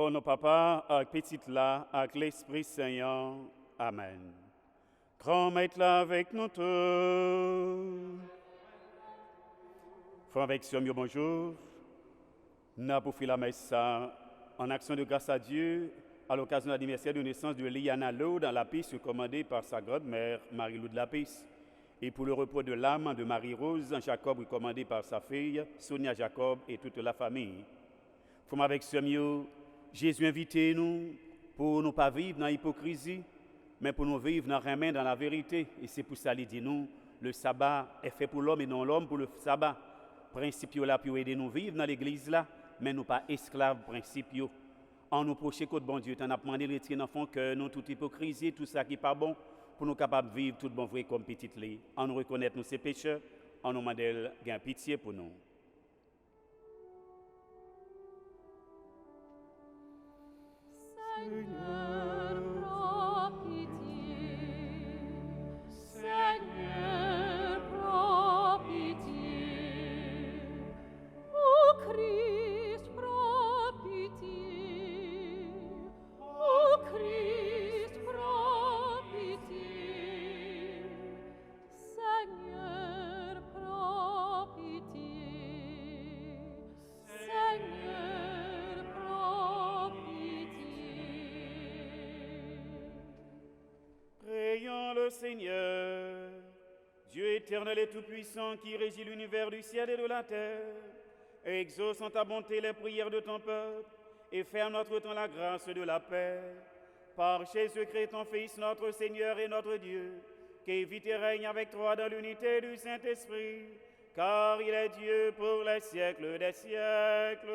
Bon, nos papas, avec petite là, avec l'Esprit Saint. Amen. Grand maître là avec nous tous. Frère avec Somme, bonjour. Nous avons fait la messe en action de grâce à Dieu à l'occasion de l'anniversaire de naissance de Liana Lo dans la piste commandée par sa grande-mère Marie-Lou de la Pisse. Et pour le repos de l'âme de Marie-Rose, Jacob recommandé par sa fille Sonia Jacob et toute la famille. Frère avec Somme, Jésus invite nous pour ne pas vivre dans l'hypocrisie, mais pour nous vivre dans la main, dans la vérité. Et c'est pour ça qu'il dit nous, le sabbat est fait pour l'homme et non l'homme pour le sabbat. Principe là pour aider nous vivre dans l'église là, mais nous pas esclaves principe. En nous procher contre bon Dieu, t'en as demandé de retirer dans fond que nous toute hypocrisie, tout ça qui n'est pas bon, pour nous capables de vivre tout bon vrai comme petite lit. En nous reconnaître nous ses pécheurs, en nous demandant gain pitié pour nous. Seigneur, prends pitié. Seigneur, prends pitié. Ô Christ, prends pitié. Ô Christ, prends pitié. Seigneur, prends pitié. Seigneur, prends pitié. Prions le Seigneur, Dieu éternel et tout-puissant qui régit l'univers du ciel et de la terre, exauce en ta bonté les prières de ton peuple et fais à notre temps la grâce de la paix. Par Jésus-Christ, ton Fils, notre Seigneur et notre Dieu, qui vit et règne avec toi dans l'unité du Saint-Esprit, car il est Dieu pour les siècles des siècles.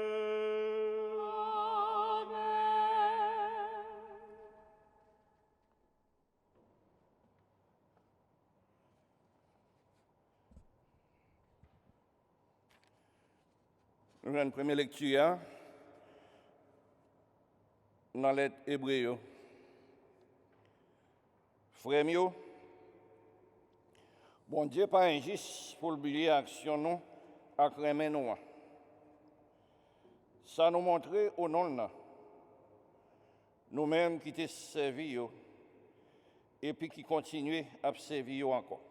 Amen. Nous avons une première lecture dans la lettre hébreu. Frères mieux, bon Dieu pas injuste pour oublier l'action nous à créer nous. Ça nous montre au nom de nous-mêmes qui t'es servi et puis qui continuent à servir encore.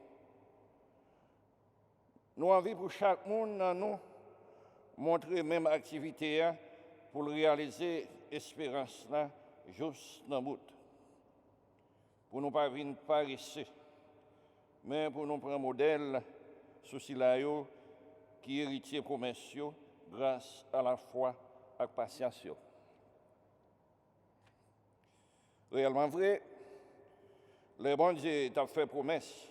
Nous envie pour chaque monde dans nous montrer même activité pour réaliser l'espérance là juste dans le bout. Pour nous pas venir paresseux, mais pour nous prendre un modèle sous Silayo qui héritier promesse grâce à la foi et à la patience. Réellement vrai, le bon Dieu t'a fait promesse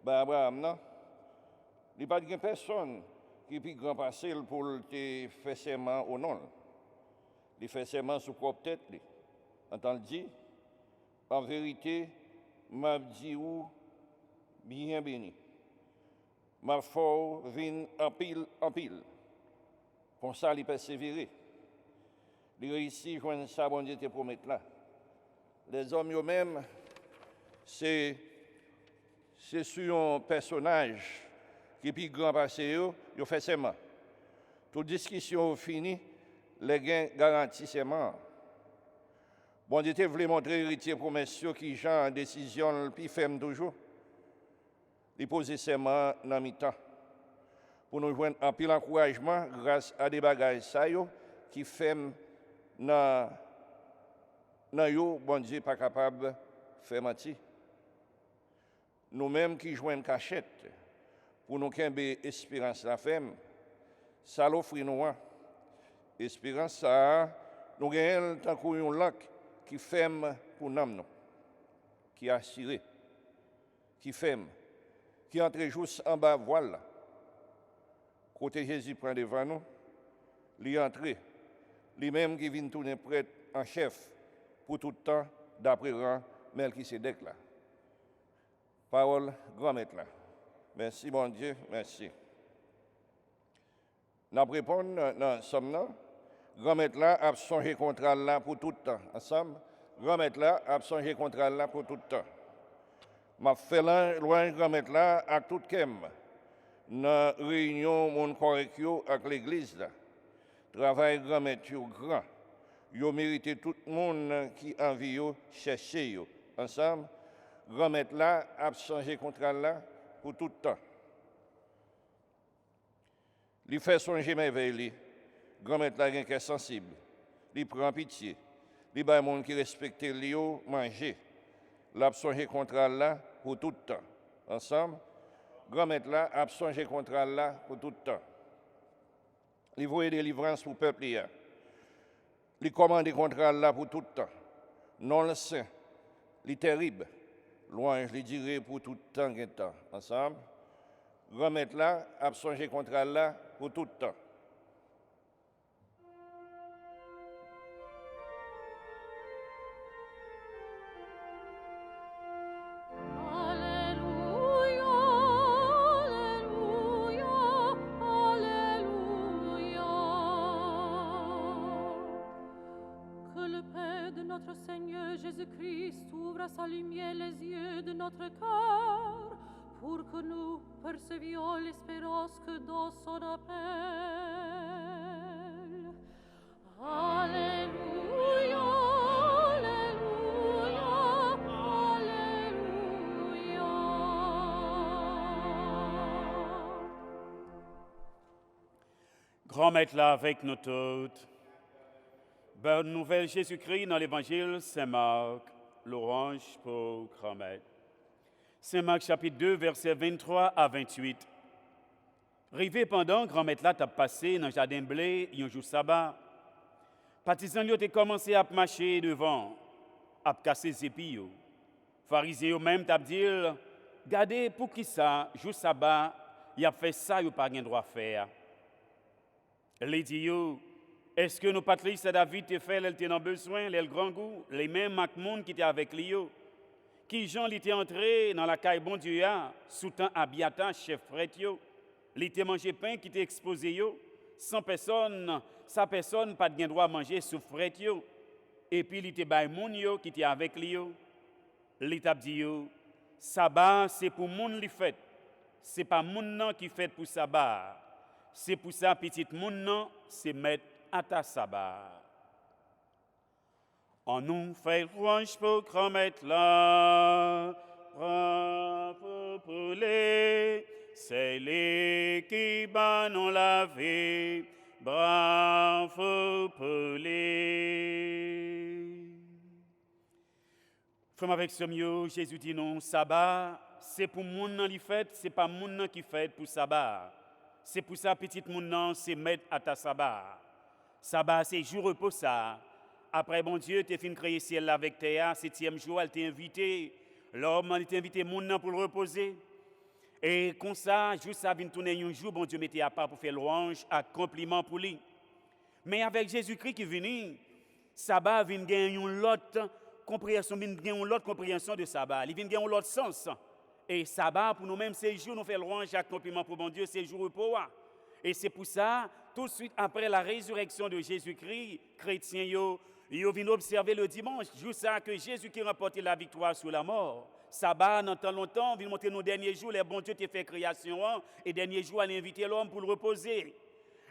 à Abraham, non? Il n'y a pas de personne qui peut grand passer pour te faire serment au nom. Il fait serment sur propre tête. Entendu? En vérité, m'a dit ou bien béni. Ma foi vient en pile. Pour ça, il persévérer. Il réussit à joindre ça, bon Dieu te promet là. Les hommes eux-mêmes, c'est sur un personnage qui puis grand passé, ils fait serment. Toute discussion finie, les gains garantissent serment. Bon Dieu te voulait montrer héritier promesse qui genre décision puis ferme toujours. Il pose serment dans mi-temps. Pour nous joindre un pile encouragement grâce à des bagages qui ferment dans yo, bon Dieu pas capable de faire mentir. Nous-mêmes qui jouons une cachette pour nous qu'aimer espérance la femme, ça l'offre nous. Espérance ça, nous gagnons tant qu'on lac qui ferme pour nous, qui assuré, qui ferme, qui entre juste en bas voile. Côté Jésus prend devant nous, lui entrer, lui-même qui vient tourner prêtre en chef pour tout le temps d'après rang Melchisédek là. Parole grand maître là. Merci bon Dieu, merci. Nous répondons dans somme là. Grand maître là a songé contrat là pour tout le temps. Ensemble, grand maître là a songé contrat là pour tout le temps. M'a fait loin grand maître là à tout kem. Dans réunion mon correctio avec l'église là. Travail grand maître grand Yo mérité tout le monde qui envie yo chercher yo. Ensemble, grand-maître là a changé contrat là pour tout le temps. Il fait songer merveille. Grand-maître là est sensible. Il prend pitié. Il bat monde qui respecte lui manger. L'a changé contrat là pour tout le temps. Ensemble, grand-maître là a changé contrat là pour tout le temps. Il voit des délivrances pour le peuple. Il commande contrat là pour tout le temps. Non le saint, il terrible. Loin, je le dirai pour tout le temps. Ensemble, grand-maître là a changé contrat là pour tout le temps. Jésus-Christ ouvre à sa lumière les yeux de notre cœur pour que nous percevions l'espérance que dans son appel. Alléluia, Alléluia, Alléluia. Grand Maître là avec nous toutes. Bonne nouvelle Jésus-Christ dans l'Évangile Saint-Marc, l'orange pour Grand Maître. Saint-Marc chapitre 2, versets 23 à 28. Rivé pendant, Grand Maître là t'a passé dans le jardin blé, un jour sabbat. Partisans ont commencé à marcher devant, à casser ses épis. Pharisiens même t'a dit, regardez pour qui ça, jour sabbat, il a fait ça, il n'a pas de droit à faire. Les dit, est-ce que nos patrices à David te fait, elle était dans besoin, le grand goût, les mêmes Macmoun qui étaient avec lui, qui Jean était entré dans la caille bon Dieu, sous temps Abiata, chef frère, il était mangé pain qui était exposé, sans personne, sa personne pas de droit à manger sous frère, et puis il était bay moun qui était avec lui, il t'a dit, sabbat c'est pour moun li fait, c'est pas moun nan qui fait pour sabbat, c'est pour ça petite moun nan, c'est mettre à ta sabbat. On nous fait louange pour Grand Maître là, bravo pour les, c'est les qui banent la vie, bravo pour les. Frère avec ce mieux, Jésus dit non, sabbat, c'est pour moun nan li fête, c'est pas moun nan qui fête pour sabbat. C'est pour ça petite moun nan, c'est mettre à ta sabbat. Sabbat, c'est jour repos ça. Après, bon Dieu, tu as fini de créer ciel avec terre. 7e jour, elle t'a invité. L'homme, il t'a invité mon nom pour le reposer. Et comme ça, juste ça, vient tourner un jour, bon Dieu mettait à part pour faire louange, à compliment pour lui. Mais avec Jésus-Christ qui est venu, sabbat vient gagner une autre compréhension, de sabbat. Il vient gagner un autre sens. Et sabbat, pour nous-mêmes, c'est jour, nous faisons louange, à compliment pour bon Dieu, c'est jour repos. Et c'est pour ça, tout de suite après la résurrection de Jésus-Christ, chrétiens, ils viennent observer le dimanche, jour ça que Jésus qui remportait la victoire sur la mort. Sabbat, dans tant longtemps, vient montrer nos derniers jours, les bons Dieu qui fait création, et derniers jours, à inviter l'homme pour le reposer.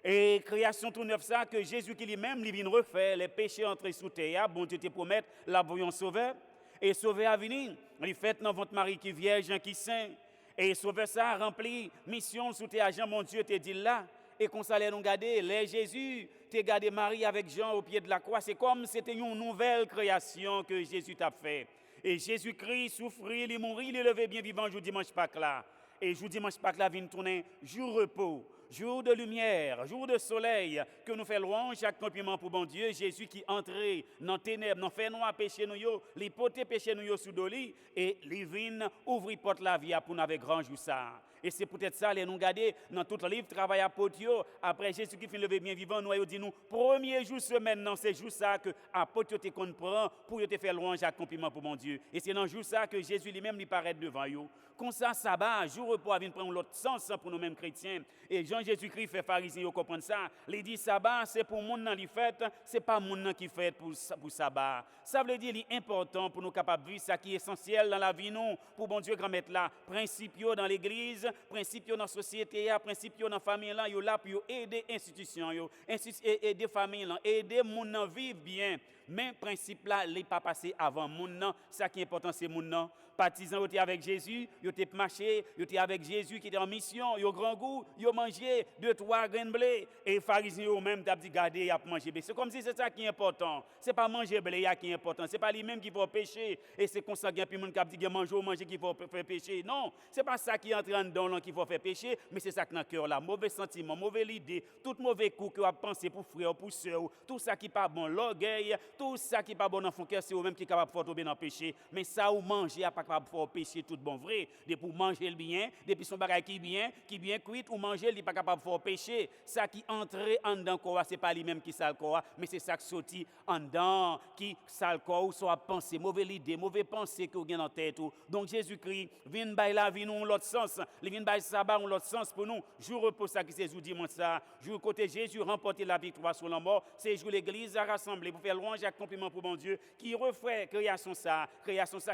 Et création tout neuf ça, que Jésus qui lui-même, il vient refaire les péchés entrés sous terre, bon Dieu te promet, la voyons sauveur. Et sauveur à venir, il fait dans votre mari qui vierge, qui saint. Et sauveur ça rempli mission sous tes agents, mon Dieu te dit là. Et qu'on s'allait nous garder, les Jésus, t'es gardé Marie avec Jean au pied de la croix. C'est comme c'était une nouvelle création que Jésus t'a fait. Et Jésus-Christ souffrit, il mourit, il est levé bien vivant, jour dimanche Pâques là. Et jour dimanche Pâques là, vient tourner jour repos, jour de lumière, jour de soleil, que nous faisons louange, chaque compliment pour bon Dieu. Jésus qui entrait dans les ténèbres, dans fait noir péché nous, les potés péché nous sous doli, et les vins ouvrit porte la vie pour nous avec grand jour ça. Et c'est peut-être ça, les nous garder dans tout le livre, travail à Potio. Après Jésus qui fait lever bien vivant, nous dit nous, premier jour semaine, non, c'est jour ça que à Potio te comprend pour te faire louange à compliment pour mon Dieu. Et c'est dans jour ça que Jésus lui-même lui paraît devant vous. Comme ça, sabbat, jour repos, vient prendre l'autre sens pour nous-mêmes chrétiens. Et Jean-Jésus-Christ fait pharisien, comprendre ça. Il dit sabbat, c'est pour moun nan li fête, c'est pas moun nan qui fête pour sabbat. Ça veut dire qu'il est important pour nous capables de vivre ça qui est essentiel dans la vie nous, pour bon Dieu grand maître là, principaux dans l'église. principe dans la société, principe dans la famille, là, yo là pour aider institution, aider famille, aider moun nan vivre bien. Mais principe là, il pas passé avant moun nan. Ça qui est important, c'est moun nan. Partisans étaient avec Jésus, ils étaient marché, ils étaient avec Jésus qui était en mission, ils ont grand goût, ils ont mangé 2-3 grains de blé. Et les pharisiens eux-mêmes ont dit, regardez, ils ont mangé blé. C'est comme si c'est ça qui est important. Ce n'est pas manger blé qui est important. Ce n'est pas lui-même qui faut pécher. Et c'est comme ça qu'il y a plus de monde qui dit, manger qu'il faut faire pécher. Non, ce n'est pas ça qui est en train de qu'il faut faire pécher, mais c'est ça qui est dans le cœur là. Mauvais sentiment, mauvaise idée, tout mauvais coup que vous pensez pour frère, pour soeur, tout ça qui n'est pas bon, l'orgueil, tout ça qui n'est pas bon dans son cœur, c'est vous-même qui est capable de faire tomber dans le péché. Mais ça, vous mangez, à pas capable de faire pécher tout bon vrai. Depuis pour manger le bien, depuis son bagage qui bien cuit, ou manger, il n'est pas capable de faire pécher. Ça qui entre en dedans, ce n'est pas lui-même qui sale corps, mais c'est ça qui sortit en dedans, qui sale corps, ou soit penser, mauvaise idée, mauvaise pensée que vous avez dans la tête. Donc Jésus-Christ vient de la vie nous l'autre sens, il vient de sabbat nous l'autre sens pour nous. Jour repos ça qui c'est jour dimanche ça, jour côté Jésus remporter la victoire sur la mort, c'est jour l'église a rassemblé pour faire louange et accomplissement pour mon Dieu qui refait création ça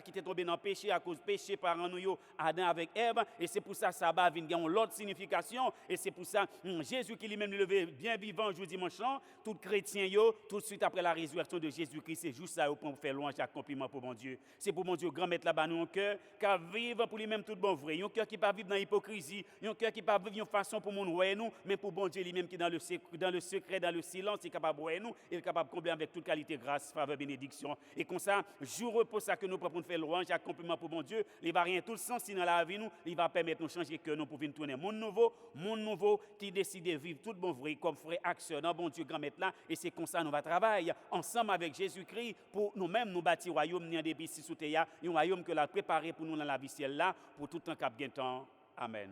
qui était tombé dans le péché à cause péché par nous Adam avec Ève, et c'est pour ça sabbat vient gagner l'autre signification, et c'est pour ça Jésus qui lui-même levé bien vivant jour dimanche, tout chrétien tout de suite après la résurrection de Jésus-Christ, c'est juste ça pour faire louange et accomplissement pour mon Dieu. C'est pour mon Dieu grand mettre là-bas nous un cœur qui vivre pour lui-même tout bon vrai, un cœur qui pas vivre dans l'hypocrisie, un cœur qui pas vivre une façon pour mon ouais nous, mais pour bon Dieu lui-même qui dans le secret, dans le silence, est capable de nous, il est capable de combler avec toute qualité, grâce, faveur, bénédiction. Et comme ça, jour repos ça que nous prenons pour faire louange et accomplissement pour mon Dieu, il va rien tout le sens dans la vie nous, il va permettre de nous changer que nous pour venir tourner monde nouveau qui décide de vivre tout bon vrai comme frère action dans bon Dieu grand maître là, et c'est comme ça nous va travailler ensemble avec Jésus-Christ pour nous-mêmes nous bâtir royaume ni des bis sous terre, un royaume que l'a préparé pour nous dans la vie ciel là pour tout temps cap gain temps. Amen.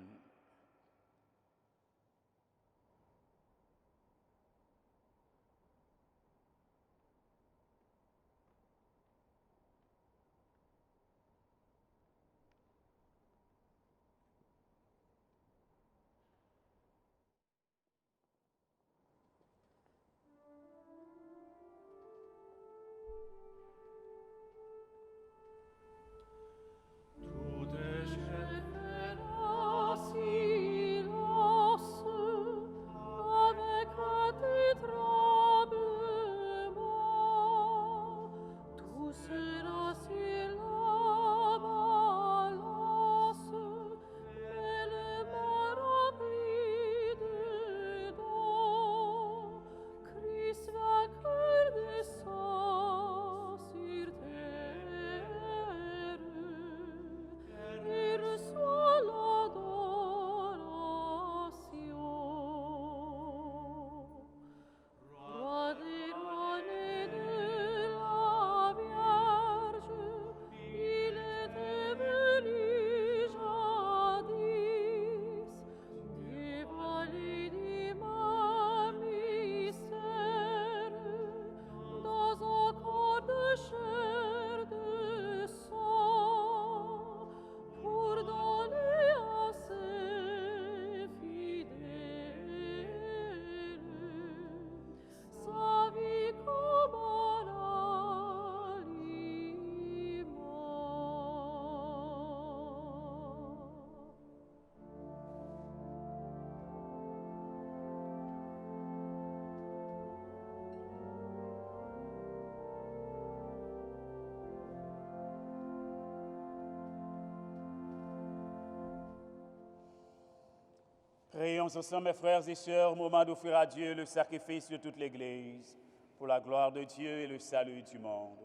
Prions ensemble, mes frères et sœurs, au moment d'offrir à Dieu le sacrifice de toute l'Église, pour la gloire de Dieu et le salut du monde.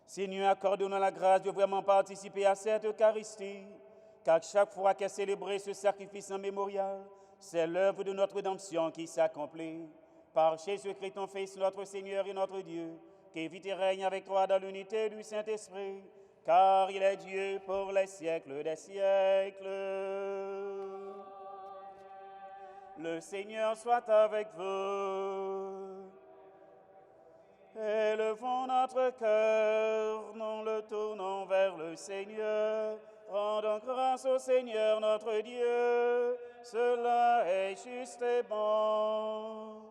Seigneur, accorde-nous la grâce de vraiment participer à cette Eucharistie, car chaque fois qu'est célébré ce sacrifice en mémorial, c'est l'œuvre de notre rédemption qui s'accomplit. Par Jésus-Christ, ton Fils, notre Seigneur et notre Dieu, qui vit et règne avec toi dans l'unité du Saint-Esprit, car il est Dieu pour les siècles des siècles. Le Seigneur soit avec vous. Élevons notre cœur, nous le tournons vers le Seigneur. Rendons grâce au Seigneur notre Dieu. Cela est juste et bon.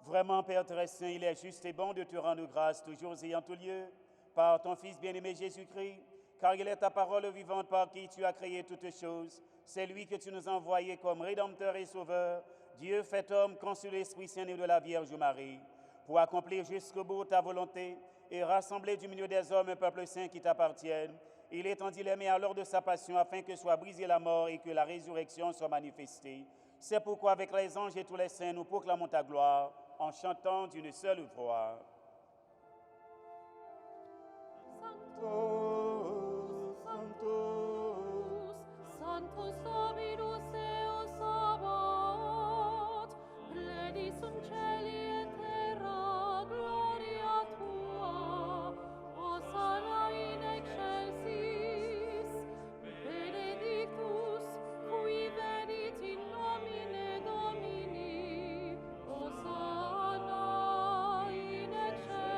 Vraiment, Père très saint, il est juste et bon de te rendre grâce toujours et en tout lieu par ton Fils bien-aimé Jésus-Christ, car il est ta parole vivante par qui tu as créé toutes choses. C'est lui que tu nous as envoyé comme Rédempteur et Sauveur, Dieu fait homme, conçu de l'Esprit Saint et de la Vierge Marie, pour accomplir jusqu'au bout ta volonté et rassembler du milieu des hommes un peuple saint qui t'appartienne. Il étendit les mains à l'heure de sa passion afin que soit brisée la mort et que la résurrection soit manifestée. C'est pourquoi avec les anges et tous les saints, nous proclamons ta gloire en chantant d'une seule voix. Sanctus, Sanctus, Sanctus Dominus Deus Sabaoth, plenitude celi et terra, gloria tua, Hosanna in excelsis, benedictus, qui venit in nomine Domini, Hosanna in excelsis.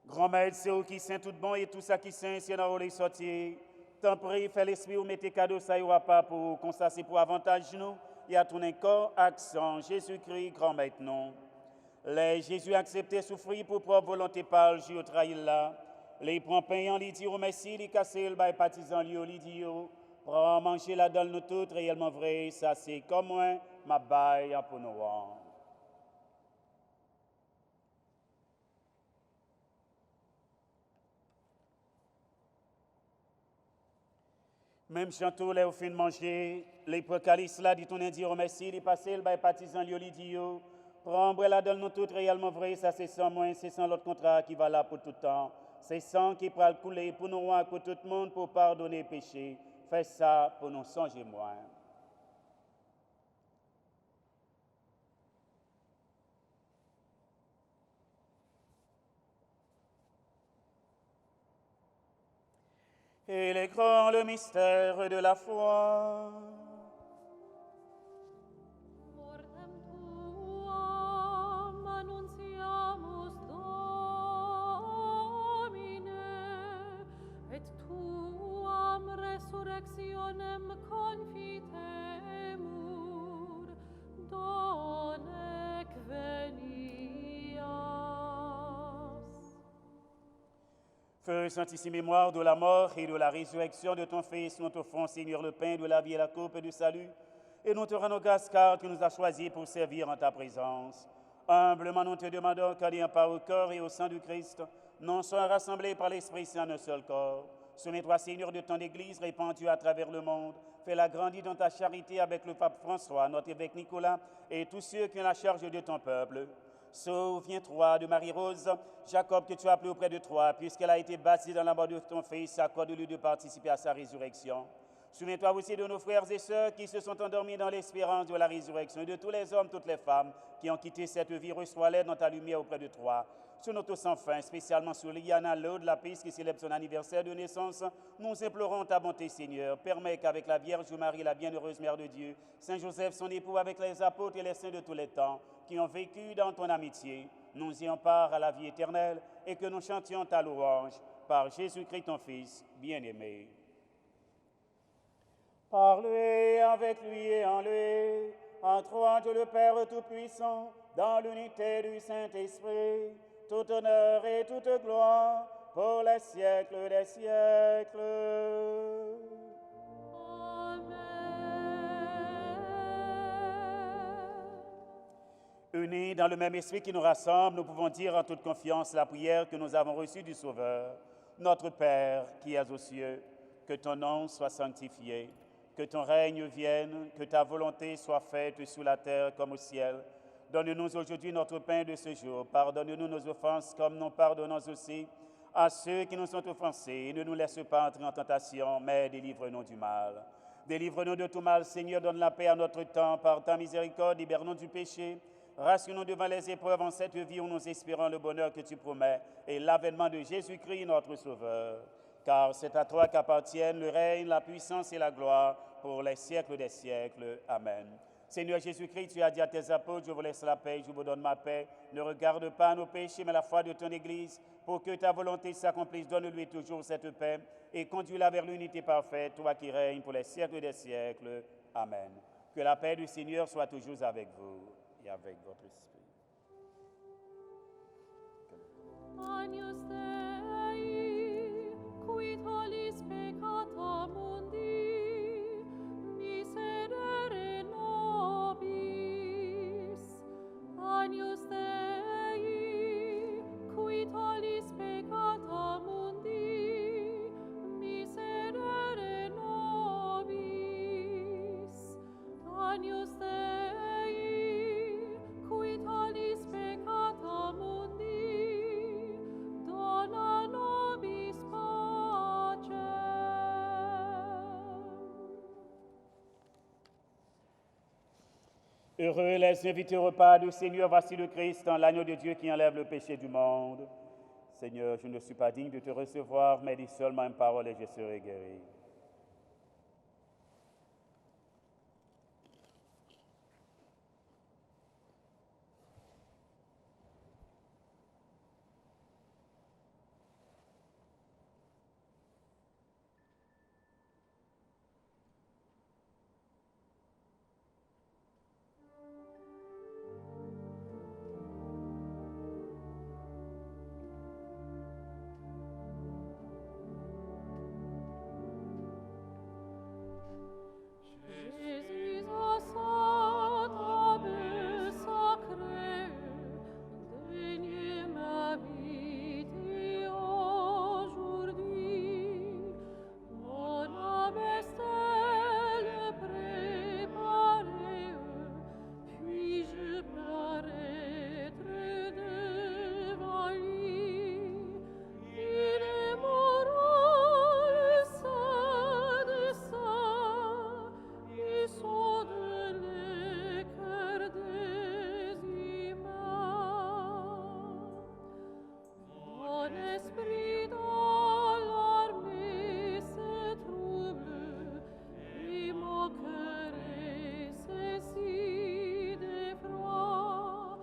Grand Maître, c'est qui saint tout bon et tout ça qui saint, c'est dans les sorties. T'en prie, fais l'esprit ou mettez cadeau, ça y aura pas pour constater pour avantage nous. Et à ton corps, accent, Jésus-Christ, grand Maître, non. Les Jésus accepté souffrir pour propre volonté par Dieu trahir là. Les prend payant, les dire merci, les casser le bail partisan, les dire, prends manger la dalle nous toutes, réellement vrai, ça c'est comme moi, ma baille pour nous. Même chantou les au fin de manger, les procalistes là, dit on a dit remercie, les passés, le bail partisan, les dit, prends la dalle nous toutes, réellement vrai, ça c'est sans moi, c'est sans l'autre contrat qui va là pour tout temps. C'est sang qui va couler pour nous rendre pour tout le monde, pour pardonner les péchés. Fais ça pour nous songer moins. Et les grands, le mystère de la foi. Mortem tuam annuntiamus Domine, et tuam resurrectionem confitemur, donec venias. Feu sanctifié mémoire de la mort et de la résurrection de ton Fils, nous t'offrons, Seigneur, le pain de la vie et la coupe du salut, et nous te rendons grâce car tu nous as choisis pour servir en ta présence. Humblement, nous te demandons qu'alliant par au corps et au sang du Christ, nous soyons rassemblés par l'Esprit Saint en un seul corps. Souviens-toi, Seigneur, de ton Église répandue à travers le monde. Fais-la grandir dans ta charité avec le pape François, notre évêque Nicolas, et tous ceux qui ont la charge de ton peuple. Souviens-toi de Marie-Rose, Jacob que tu as appelé auprès de toi, puisqu'elle a été baptisée dans la mort de ton Fils, accorde-lui de participer à sa résurrection. Souviens-toi aussi de nos frères et sœurs qui se sont endormis dans l'espérance de la résurrection, et de tous les hommes, toutes les femmes qui ont quitté cette vie. Reçois-les dans ta lumière auprès de toi. Sur nos tous sans fin, spécialement sur Liana Lode, la piste qui célèbre son anniversaire de naissance, nous implorons ta bonté, Seigneur. Permets qu'avec la Vierge Marie, la bienheureuse Mère de Dieu, Saint Joseph, son époux, avec les apôtres et les saints de tous les temps, qui ont vécu dans ton amitié, nous ayons part à la vie éternelle et que nous chantions ta louange par Jésus-Christ, ton Fils bien-aimé. Par lui, avec lui et en lui, en trois Dieu le Père Tout-Puissant, dans l'unité du Saint-Esprit, tout honneur et toute gloire pour les siècles des siècles. Unis dans le même esprit qui nous rassemble, nous pouvons dire en toute confiance la prière que nous avons reçue du Sauveur. Notre Père qui es aux cieux, que ton nom soit sanctifié, que ton règne vienne, que ta volonté soit faite sur la terre comme au ciel. Donne-nous aujourd'hui notre pain de ce jour. Pardonne-nous nos offenses comme nous pardonnons aussi à ceux qui nous sont offensés. Ne nous laisse pas entrer en tentation, mais délivre-nous du mal. Délivre-nous de tout mal, Seigneur, donne la paix à notre temps. Par ta miséricorde, libère-nous du péché. Rassure-nous devant les épreuves en cette vie où nous espérons le bonheur que tu promets et l'avènement de Jésus-Christ, notre Sauveur. Car c'est à toi qu'appartiennent le règne, la puissance et la gloire pour les siècles des siècles. Amen. Seigneur Jésus-Christ, tu as dit à tes apôtres, je vous laisse la paix, je vous donne ma paix. Ne regarde pas nos péchés, mais la foi de ton Église. Pour que ta volonté s'accomplisse, donne-lui toujours cette paix et conduis-la vers l'unité parfaite, toi qui règnes pour les siècles des siècles. Amen. Que la paix du Seigneur soit toujours avec vous et avec votre esprit. Agnus Dei, qui tollis peccata mundi, miserere nobis. Agnus Dei, qui tollis peccata mundi, miserere nobis. Agnus Dei, qui tollis peccata mundi, dona nobis pacem. Heureux les invités au repas du Seigneur, voici le Christ, l'agneau de Dieu qui enlève le péché du monde. Seigneur, je ne suis pas digne de te recevoir, mais dis seulement une parole et je serai guéri. Jésus à sa table sacrée, daignez m'habiter aujourd'hui. Mon âme est-elle préparée, puis-je paraître devant lui? Il est moral, saint de saints, et sonde les cœurs des humains. Mon esprit alarmé se trouble, et mon cœur est saisi d'effroi.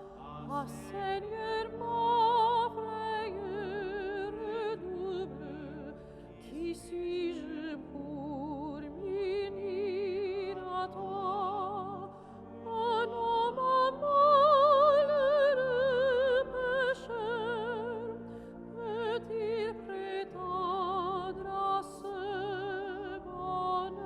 Ah, Seigneur, ma frayeur redouble. Qui suis-je pour m'unir à toi? Un homme malheureux pécheur, peut-il prétendre à ce bonheur?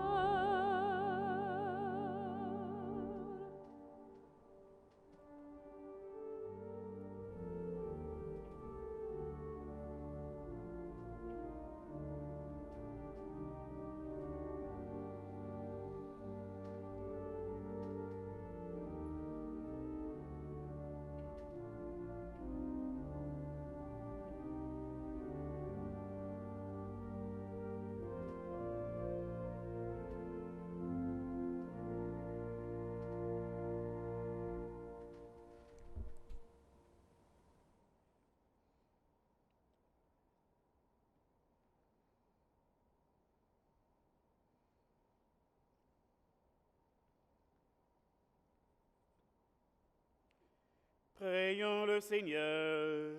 Prions le Seigneur.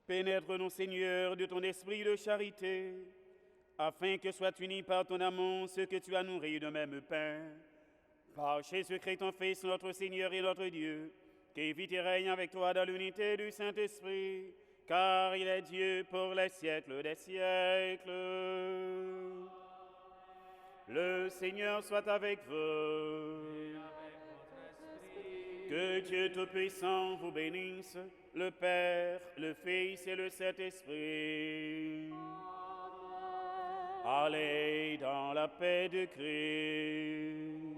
Pénètre-nous, Seigneur, de ton esprit de charité, afin que soient unis par ton amour ceux que tu as nourris de même pain. Par Jésus-Christ, ton Fils, notre Seigneur et notre Dieu, qui vit et règne avec toi dans l'unité du Saint-Esprit, car il est Dieu pour les siècles des siècles. Le Seigneur soit avec vous. Que Dieu Tout-Puissant vous bénisse, le Père, le Fils et le Saint-Esprit. Allez dans la paix de Christ.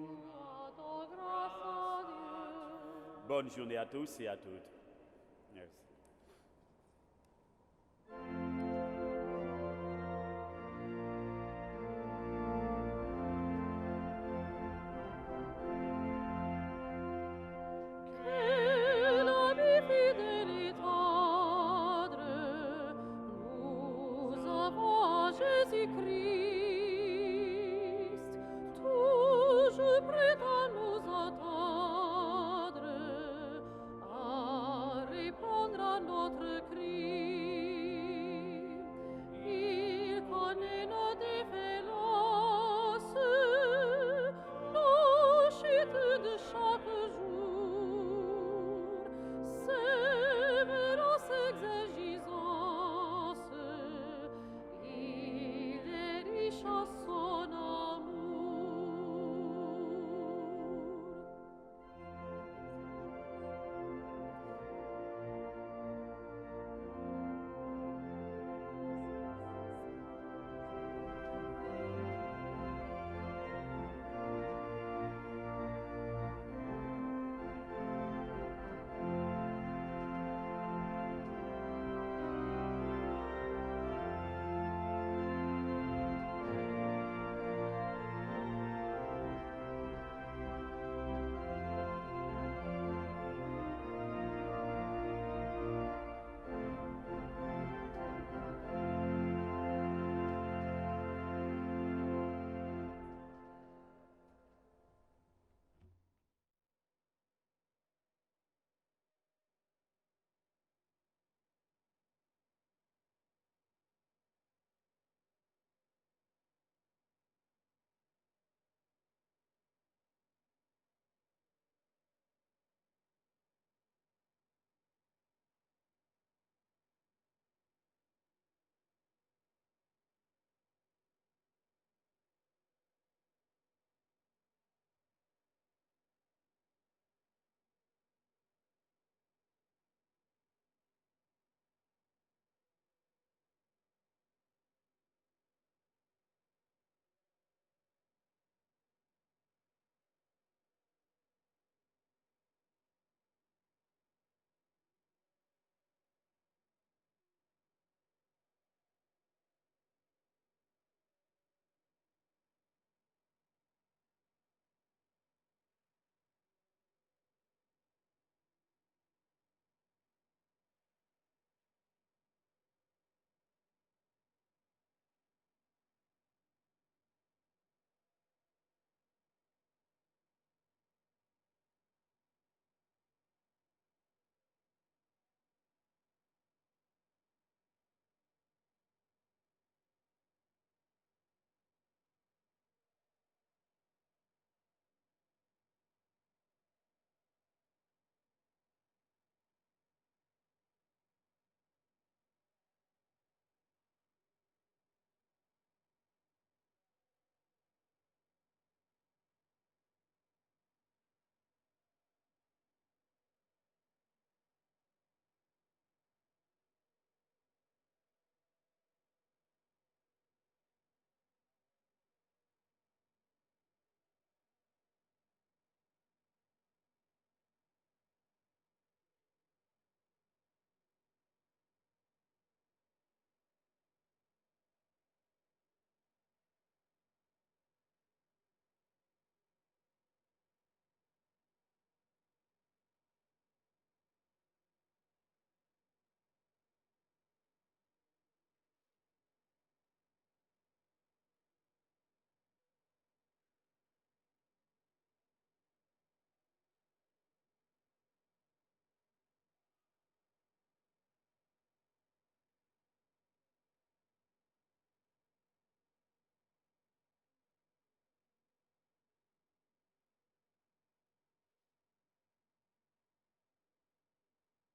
Bonne journée à tous et à toutes.